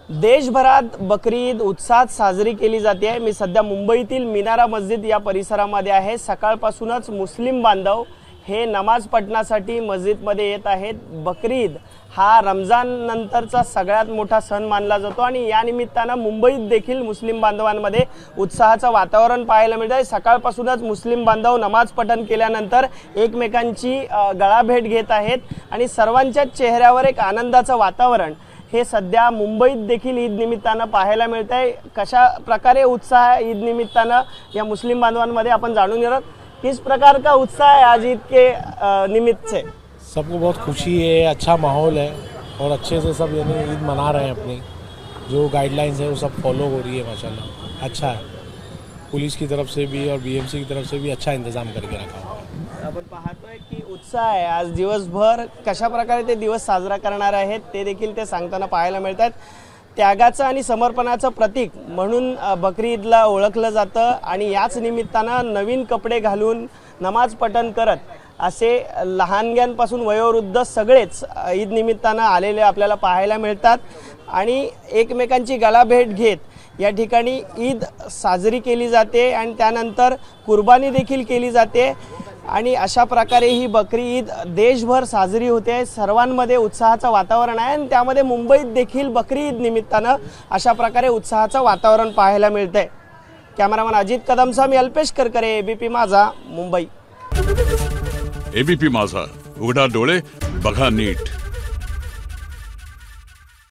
देशभरात बकरी ईद उत्साहात साजरी केली जाते आहे। मी सध्या मुंबईतील मिनारा मस्जिद या परिसरामध्ये आहे। सकाळपासूनच मुस्लिम बांधव हे नमाज पठणासाठी मस्जिदमध्ये येत आहेत। बकरी ईद हा रमजान नंतरचा सगळ्यात मोठा सण मानला जातो आणि या निमित्ताने मुंबईत देखील मुस्लिम बांधवांमध्ये उत्साहाचं वातावरण पाहायला मिळतं आहे। सकाळपासूनच मुस्लिम बांधव नमाज पठण केल्यानंतर एकमेकांची गळाभेट घेत आहेत आणि सर्वांच्या चेहऱ्यावर एक आनंदाचं वातावरण हे सध्या मुंबईत देखील ईद निमित्ताने पाहायला मिळतं आहे। कशा प्रकारे उत्साह है ईद निमित्ताने या मुस्लिम बांधवांमध्ये आपण जाणून घेणार। किस प्रकार का उत्साह है आज ईद के निमित्त से? सबको बहुत खुशी है, अच्छा माहौल है और अच्छे से सब यानी ईद मना रहे हैं। अपनी जो गाइडलाइंस है वो सब फॉलो हो रही है। माशाल्लाह अच्छा है। पुलिस की तरफ से भी और बीएमसी की तरफ से भी अच्छा इंतजाम करके रखा हुआ है। आपण पाहतोय की उत्साह आहे आज दिवसभर। कशा प्रकारे ते दिवस साजरा करणार आहेत ते देखील ते सांगताना पाहायला मिळतात। त्यागाचं आणि समर्पणाचं प्रतीक म्हणून बकरी ईदला ओळखलं जातं आणि याच निमित्तानं नवीन कपडे घालून नमाज पठण करत असे लहानग्यांपासून वयोवृद्ध सगळेच ईद निमित्तानं आलेले आपल्याला पाहायला मिळतात आणि एकमेकांची गळाभेट घेत या ठिकाणी ईद साजरी केली जाते आणि त्यानंतर कुर्बानी देखील केली जाते आणि अशा प्रकारे ही बकरी ईद देशभर साजरी होते। सर्वांमध्ये उत्साहाचं वातावरण आहे आणि त्यामध्ये मुंबईत देखील बकरी ईद निमित्तानं अशा प्रकारे उत्साहाचं वातावरण पाहायला मिळतंय। कॅमेरामन अजित कदमसह मी अल्पेश करकरे, एबीपी माझा, मुंबई। एबीपी माझा, उघडा डोळे बघा नीट।